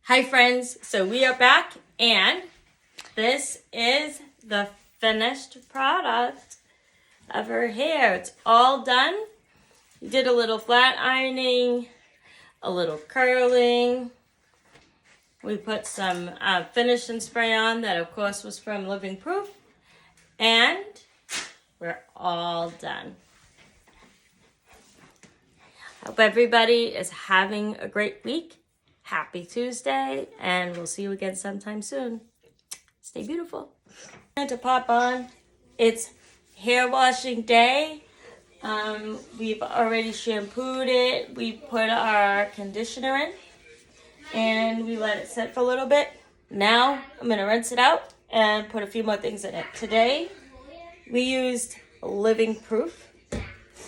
Hi friends, so we are back and this is the finished product of her hair. It's all done. We did a little flat ironing, a little curling. We put some finish and spray on that of course was from Living Proof, and we're all done. Hope everybody is having a great week. Happy Tuesday, and we'll see you again sometime soon. Stay beautiful. And to pop on, it's hair washing day. We've already shampooed it. We put our conditioner in, and we let it sit for a little bit. Now I'm gonna rinse it out and put a few more things in it. Today, we used Living Proof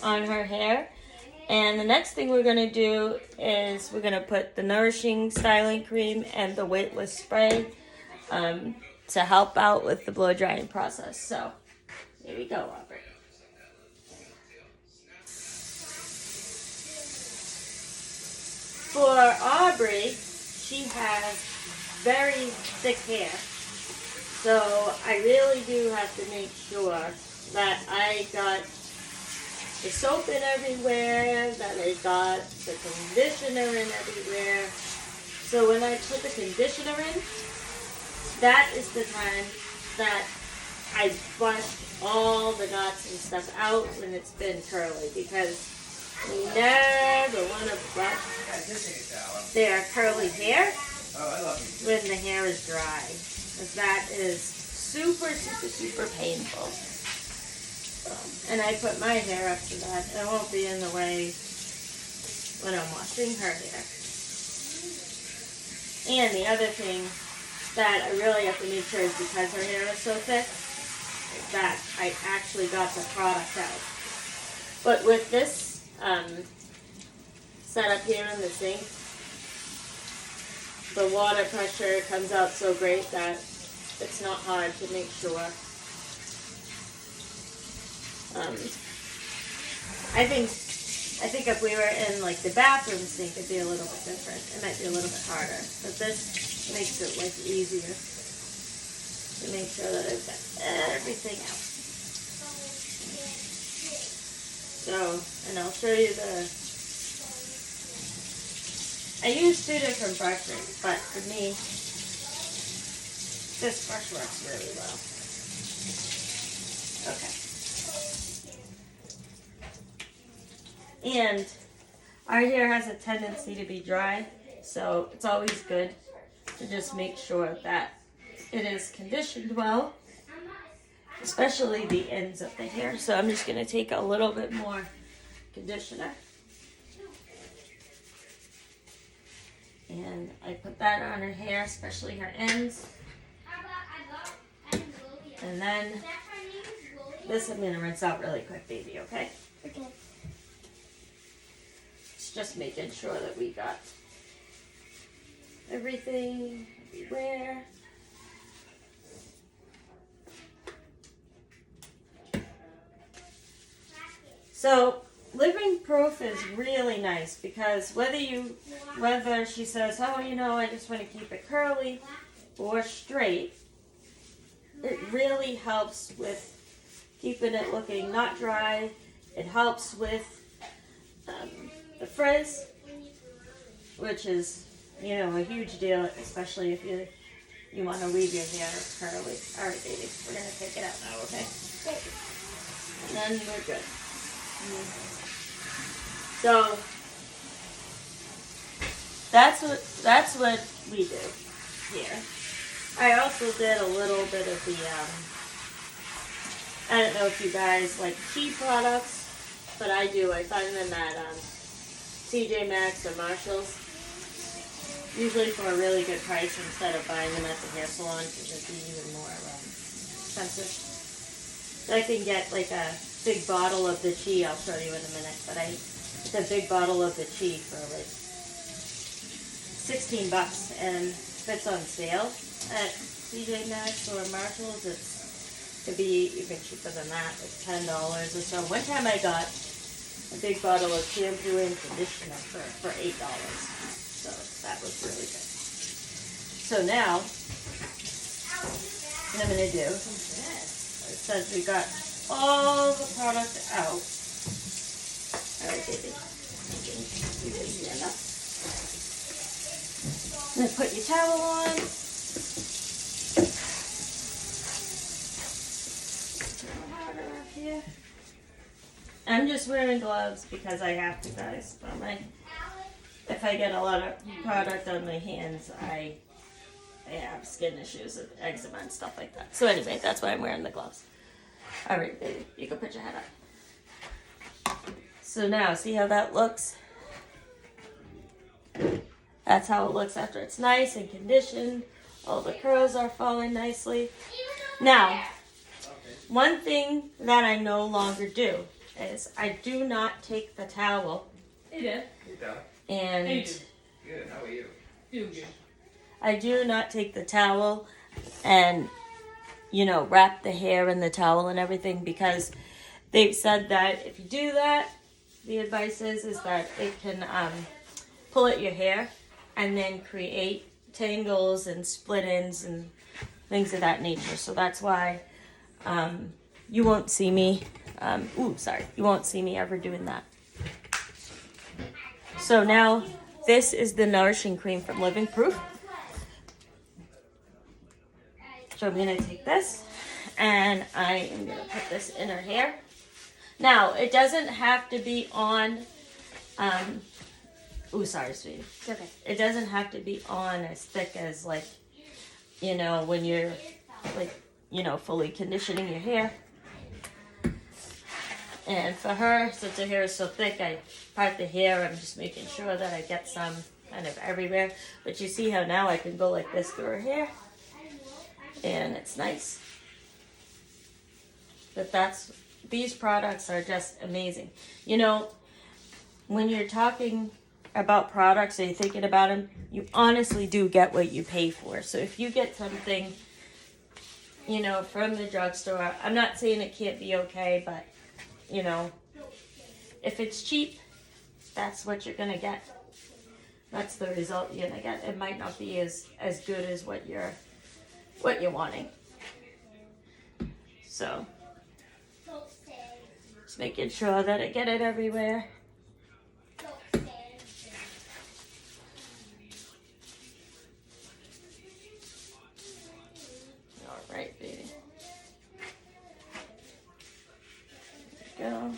on her hair. And the next thing we're going to do is we're going to put the Nourishing Styling Cream and the Weightless Spray to help out with the blow drying process. So, here we go, Robert. For Aubrey, she has very thick hair. So, I really do have to make sure that I got the soap in everywhere, that I got the conditioner in everywhere. So when I put the conditioner in, that is the time that I brush all the knots and stuff out when it's been curly, because you never want to brush their curly hair when the hair is dry, because that is super, super, super painful. And I put my hair up to that. It won't be in the way when I'm washing her hair. And the other thing that I really have to make sure is, because her hair is so thick, is that I actually got the product out. But with this setup here in the sink, the water pressure comes out so great that it's not hard to make sure. I think if we were in like the bathroom sink, it'd be a little bit different. It might be a little bit harder, but this makes it like easier to make sure that I've got everything out. So, and I'll show you I use 2 different brushes, but for me, this brush works really well. Okay. And our hair has a tendency to be dry, so it's always good to just make sure that it is conditioned well, especially the ends of the hair. So I'm just going to take a little bit more conditioner. And I put that on her hair, especially her ends. And then this I'm going to rinse out really quick, baby, okay? Okay. Just making sure that we got everything everywhere. So Living Proof is really nice, because whether she says, oh, you know, I just want to keep it curly or straight, it really helps with keeping it looking not dry. It helps with the frizz, which is, you know, a huge deal, especially if you want to leave your hair curly. All right, baby, we're going to take it out now, okay? And then we're good. So that's what we do here. I also did a little bit of the, I don't know if you guys like cheap products, but I do. I find them at TJ Maxx or Marshall's, usually for a really good price instead of buying them at the hair salon, because it'd be even more expensive. So I can get like a big bottle of the tea. I'll show you in a minute, but it's a big bottle of the tea for like $16, and if it's on sale at TJ Maxx or Marshalls, it could be even cheaper than that, like $10 or so. One time I got a big bottle of shampoo and conditioner for $8. So that was really good. So now, what I'm going to do, it says we got all the product out. All right, baby. You can stand up. And then put your towel on. Harder up here. I'm just wearing gloves because I have to, guys. But if I get a lot of product on my hands, I have skin issues, eczema and stuff like that. So anyway, that's why I'm wearing the gloves. All right, baby, you can put your head up. So now, see how that looks? That's how it looks after it's nice and conditioned. All the curls are falling nicely. Now, one thing that I no longer do is I do not take the towel. Hey, Dad. And How you doing? Good, how are you? Doing good. I do not take the towel and, wrap the hair in the towel and everything, because they've said that if you do that, the advice is that it can pull at your hair and then create tangles and split ends and things of that nature. So that's why you won't see me, you won't see me ever doing that. So now, this is the Nourishing Cream from Living Proof. So I'm going to take this, and I am going to put this in her hair. Now, it doesn't have to be on, sorry, sweetie. It's okay. It doesn't have to be on as thick as, when you're, fully conditioning your hair. And for her, since her hair is so thick, I part the hair. I'm just making sure that I get some kind of everywhere. But you see how now I can go like this through her hair. And it's nice. But these products are just amazing. When you're talking about products or you're thinking about them, you honestly do get what you pay for. So if you get something, from the drugstore, I'm not saying it can't be okay, but if it's cheap, that's what you're going to get. That's the result you're going to get. It might not be as good as what you're wanting. So, just making sure that I get it everywhere. All right, baby. There we go.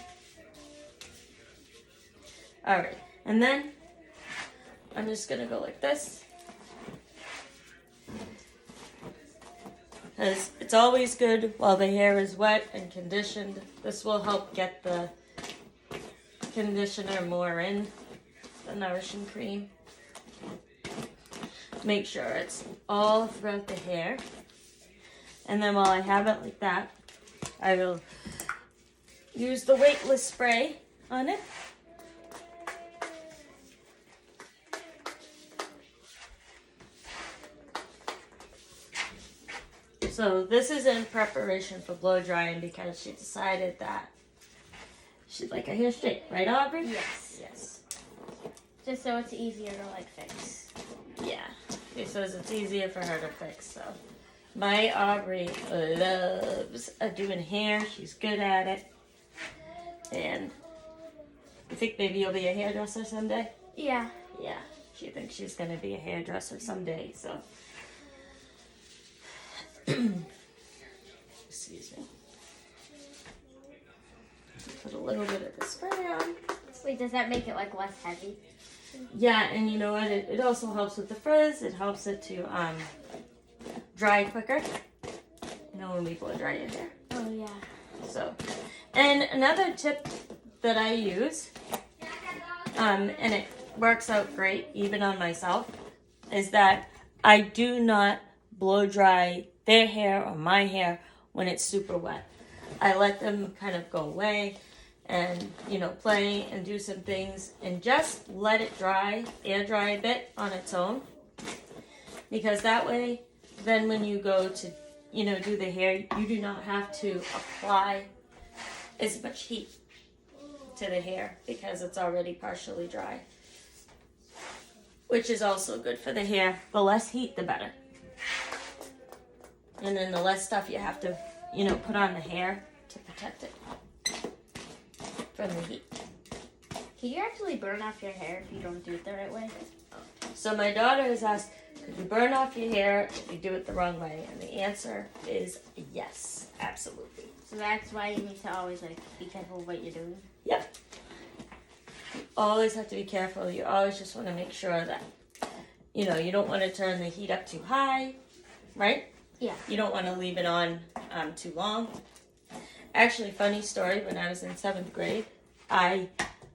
All right, and then I'm just gonna go like this, because it's always good while the hair is wet and conditioned. This will help get the conditioner more in, the nourishing cream. Make sure it's all throughout the hair. And then while I have it like that, I will use the weightless spray on it. So this is in preparation for blow drying because she decided that she'd like her hair straight, right, Aubrey? Yes. Yes. Just so it's easier to fix. Yeah. She says it's easier for her to fix. So my Aubrey loves doing hair. She's good at it. And you think maybe you'll be a hairdresser someday? Yeah. Yeah. She thinks she's gonna be a hairdresser someday. So. Excuse me. Put a little bit of the spray on. Wait, does that make it less heavy? Yeah, and you know what? It also helps with the frizz. It helps it to dry quicker. When we blow dry your hair. Oh yeah. So, and another tip that I use, and it works out great even on myself, is that I do not blow dry their hair or my hair when it's super wet. I let them kind of go away and, play and do some things and just let it dry, air dry a bit on its own. Because that way, then when you go to, do the hair, you do not have to apply as much heat to the hair because it's already partially dry. Which is also good for the hair. The less heat, the better. And then the less stuff you have to, you know, put on the hair to protect it from the heat. Can you actually burn off your hair if you don't do it the right way? So my daughter has asked, could you burn off your hair if you do it the wrong way? And the answer is yes, absolutely. So that's why you need to always like be careful of what you're doing. Yep. You always have to be careful. You always just want to make sure that, you know, you don't want to turn the heat up too high, right? Yeah. You don't want to leave it on too long. Actually, funny story, when I was in 7th grade, I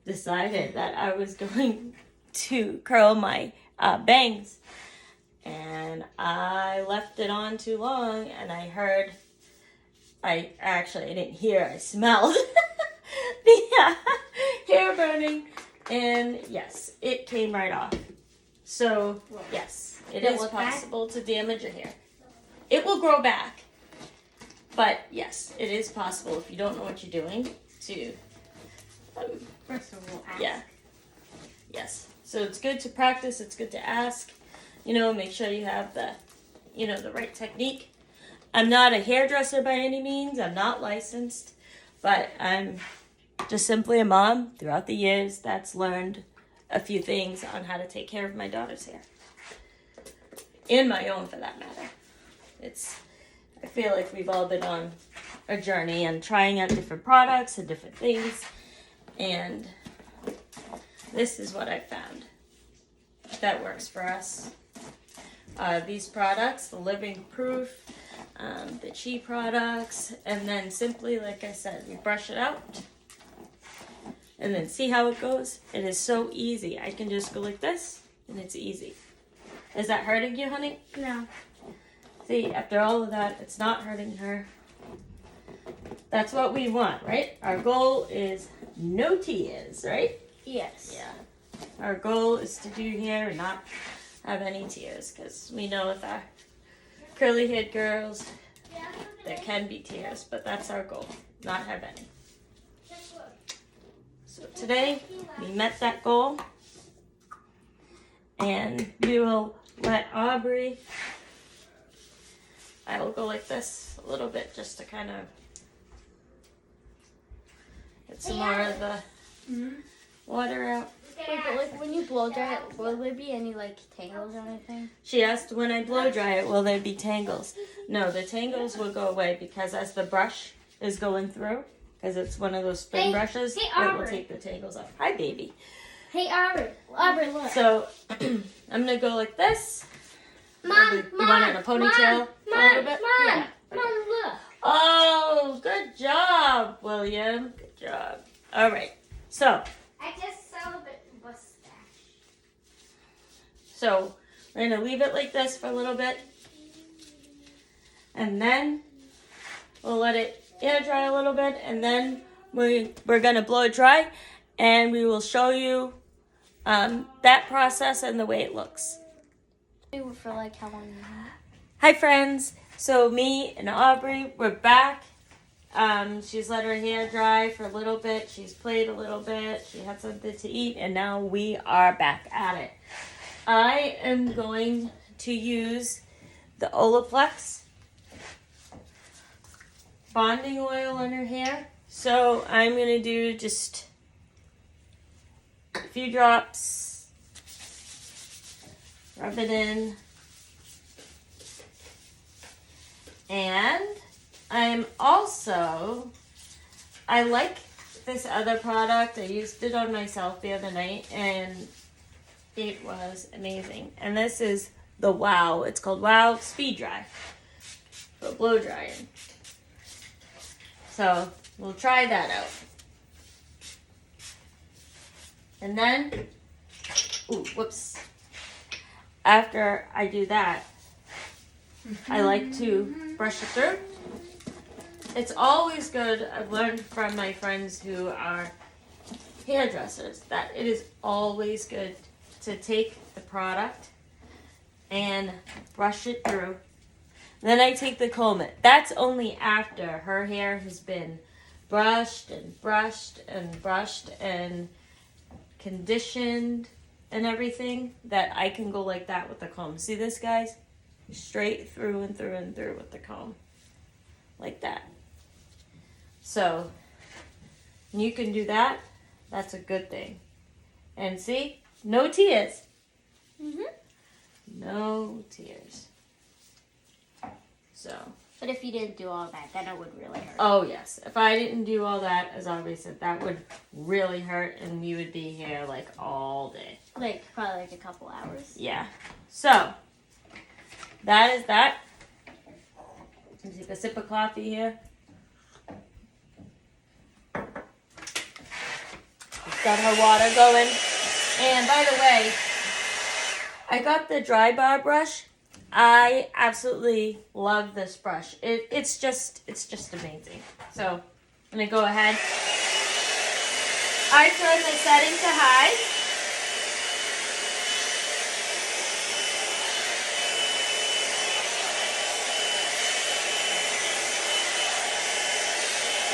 decided that I was going to curl my bangs. And I left it on too long, and I heard, I didn't hear, I smelled the hair burning. And yes, it came right off. So, yes, it is possible to damage your hair. It will grow back. But yes, it is possible if you don't know what you're doing to. First of all, ask. Yeah. Yes. So it's good to practice. It's good to ask. You know, make sure you have the, you know, the right technique. I'm not a hairdresser by any means. I'm not licensed, but I'm just simply a mom throughout the years that's learned a few things on how to take care of my daughter's hair. And my own, for that matter. I feel like we've all been on a journey and trying out different products and different things. And this is what I found that works for us. These products, the Living Proof, the Chi products, and then simply, like I said, we brush it out. And then see how it goes? It is so easy. I can just go like this, and it's easy. Is that hurting you, honey? No. See, after all of that, it's not hurting her. That's what we want, right? Our goal is no tears, right? Yes. Yeah. Our goal is to do hair and not have any tears, because we know with our curly-haired girls, there can be tears, but that's our goal, not have any. So today, we met that goal, and we will let Aubrey, I will go like this a little bit just to kind of get some more of the water out. Wait, but like when you blow dry it, will there be any like tangles or anything? She asked, when I blow dry it, will there be tangles? No, the tangles will go away because as the brush is going through, because it's one of those spin brushes, it will take the tangles off. Hi, baby. Hey, Aubrey, look. So, I'm going to go like this. Mom, You want it in a ponytail a little bit? Yeah. Mom, look. Oh, good job, William. Good job. All right. So, I just saw a bit mustache. So we're going to leave it like this for a little bit. And then we'll let it air dry a little bit. And then we're going to blow it dry. And we will show you that process and the way it looks. For like how long? Hi, friends. So me and Aubrey, we're back. She's let her hair dry for a little bit. She's played a little bit. She had something to eat. And now we are back at it. I am going to use the Olaplex bonding oil on her hair. So I'm going to do just a few drops. Rub it in. And I like this other product. I used it on myself the other night and it was amazing. And this is the Wow. It's called Wow Speed Dry for blow drying. So we'll try that out. And then, after I do that, I like to brush it through. It's always good, I've learned from my friends who are hairdressers, that it is always good to take the product and brush it through. Then I take the comb. That's only after her hair has been brushed and brushed and brushed and conditioned and everything that I can go like that with the comb. See this, guys? straight through and through and through with the comb. Like that. So, you can do that. That's a good thing. And see? No tears. No tears. So. But if you didn't do all that, then it would really hurt. Oh, yes. If I didn't do all that, as Aubrey said, that would really hurt and we would be here like all day. Like, probably like a couple hours. Yeah. So, that is that. Let me take a sip of coffee here. Got her water going. And by the way, I got the dry bar brush. I absolutely love this brush. It's just amazing. So I'm gonna go ahead. I turn the setting to high.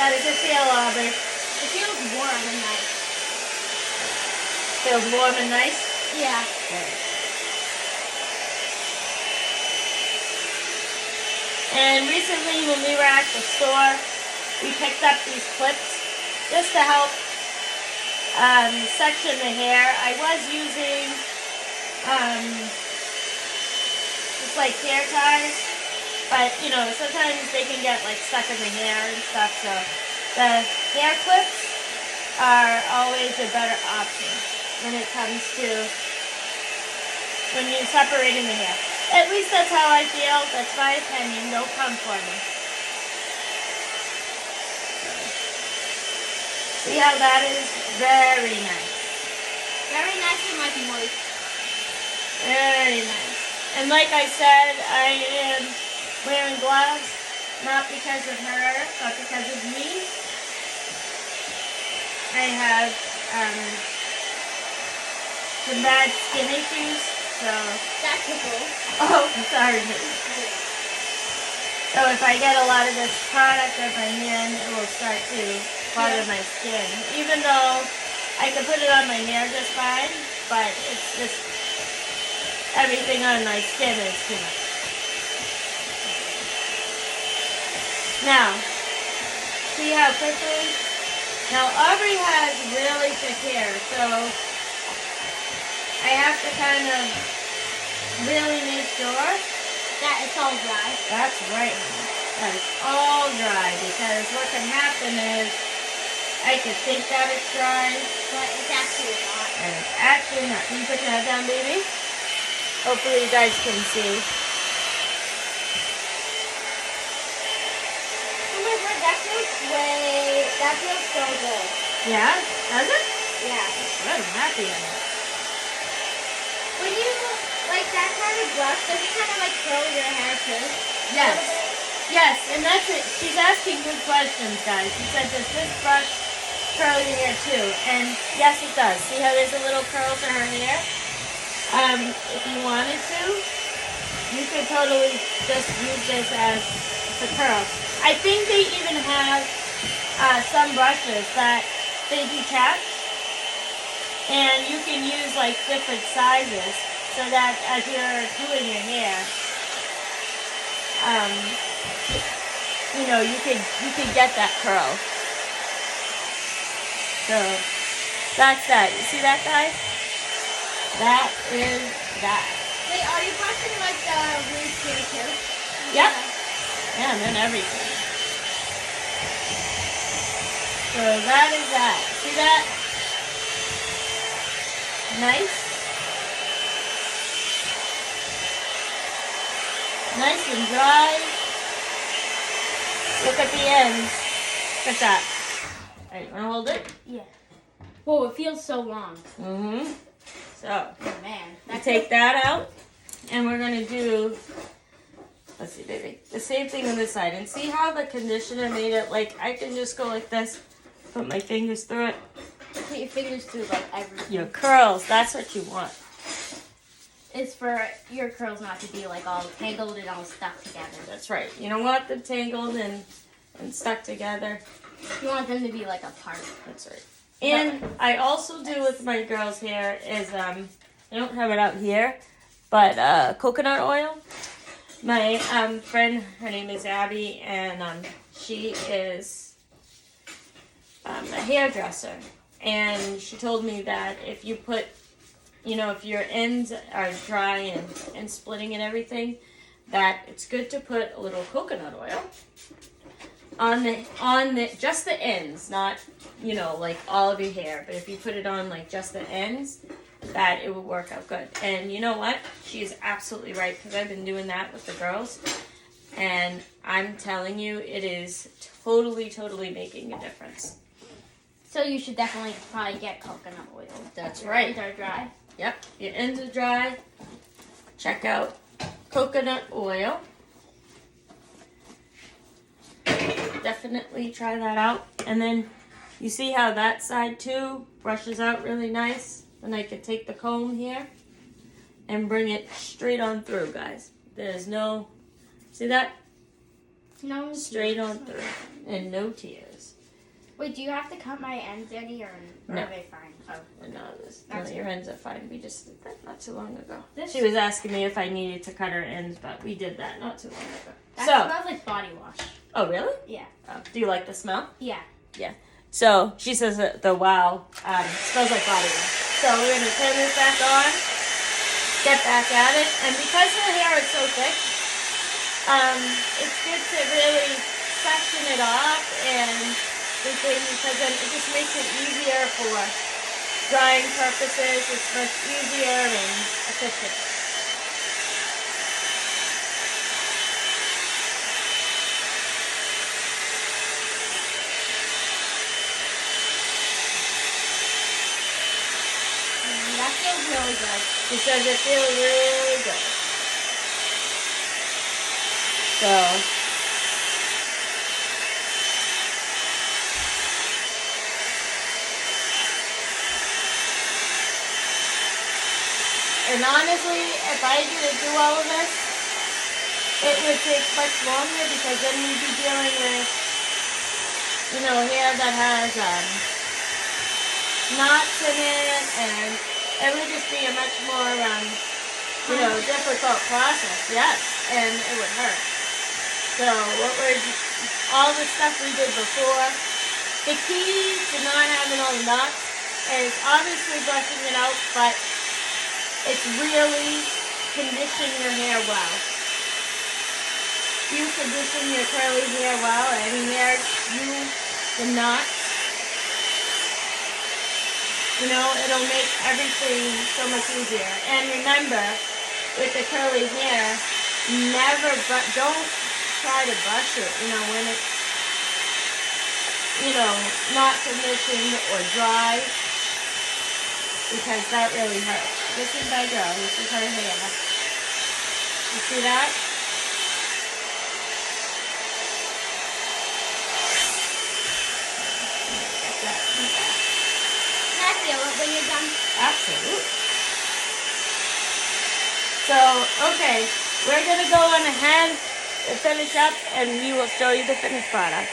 How does it feel, Aubrey? It feels warm and nice. Feels warm and nice? Yeah. Good. And recently when we were at the store, we picked up these clips just to help section the hair. I was using just like hair ties, but you know, sometimes they can get like stuck in the hair and stuff, so the hair clips are always a better option when it comes to when you're separating the hair. At least that's how I feel. That's my opinion. Don't come for me. See how that is? Very nice. Very nice and like moist. Very nice. And like I said, I am wearing gloves, not because of her, but because of me. I have some bad skin issues, so... That's cool. Oh, sorry. So if I get a lot of this product on my hand, it will start to bother my skin. Even though I can put it on my hair just fine, but it's just everything on my skin is too much. Now, see how quickly? Now Aubrey has really thick hair, so I have to kind of really make sure that it's all dry. That's right, honey. That is all dry, because what can happen is I could think that it's dry, but it's actually not. And it's actually not. Can you put your head down, baby? Hopefully you guys can see. Oh my god, that feels so good. Yeah? Does it? Yeah. Good, I'm happy on it. When you, like that kind of brush, does it kind of like curl your hair too? Yes. Yes, and that's it. She's asking good questions, guys. She said, does this brush curl your hair too? And yes, it does. See how there's a little curl to her hair? If you wanted to, you could totally just use this as the curl. I think they even have some brushes that they detach, and you can use like different sizes so that as you're doing your hair, you know, you could get that curl. So that's that. You see that, guys? That is that. Wait, are you brushing like the roots here too? Yep. Yeah, and then everything. So that is that. See that? Nice. Nice and dry. Look at the ends. Look at that. Alright, you want to hold it? Yeah. Whoa, it feels so long. Mm-hmm. So, oh man. you take that out, and we're going to do, let's see, baby, the same thing on this side. And see how the conditioner made it, like, I can just go like this, put my fingers through it. Put your fingers through like everything. Your curls, that's what you want. It's for your curls not to be like all tangled and all stuck together. That's right. You don't want them tangled and stuck together. You want them to be like apart. That's right. And I also do with my girls' hair is, I don't have it out here, but coconut oil. My friend, her name is Abby, and she is a hairdresser. And she told me that if you put, if your ends are dry and splitting and everything, that it's good to put a little coconut oil on the just the ends, not like all of your hair. But if you put it on like just the ends, that it will work out good. And you know what? She is absolutely right, because I've been doing that with the girls, and I'm telling you, it is totally making a difference. So you should definitely probably get coconut oil. That's right. Your ends are dry. Yep, your ends are dry. Check out coconut oil. Definitely try that out. And then you see how that side too brushes out really nice? And I could take the comb here and bring it straight on through, guys. There's no, see that? No. Straight on through. And no tears. Wait, do you have to cut my ends, Eddie, or No. are they fine? Oh. No, your ends are fine. We just did that not too long ago. This- She was asking me if I needed to cut her ends, but we did that not too long ago. That So, smells like body wash. oh really? Yeah. Oh, do you like the smell? Yeah. So she says that the wow smells like body wash. So we're gonna turn this back on, get back at it, and because her hair is so thick, it's good to really section it off and everything, because then it just makes it easier for drying purposes. It's much easier and efficient. That feels really good. She says it feels really good. So, and honestly, if I didn't do all of this, it would take much longer, because then we'd be dealing with, hair that has knots in it, and it would just be a much more, difficult process. Yes, and it would hurt. So all the stuff we did before, the key to not having all the knots is obviously brushing it out, but it's really conditioning your hair well. If you condition your curly hair well, any hair, the knots, it'll make everything so much easier. And remember, with the curly hair, don't try to brush it, when it's, not conditioned or dry, because that really hurts. This is my girl. This is her hair. You see that? Get that. Can I feel it when you're done? Absolutely. So, okay, we're going to go on ahead and finish up, and we will show you the finished product.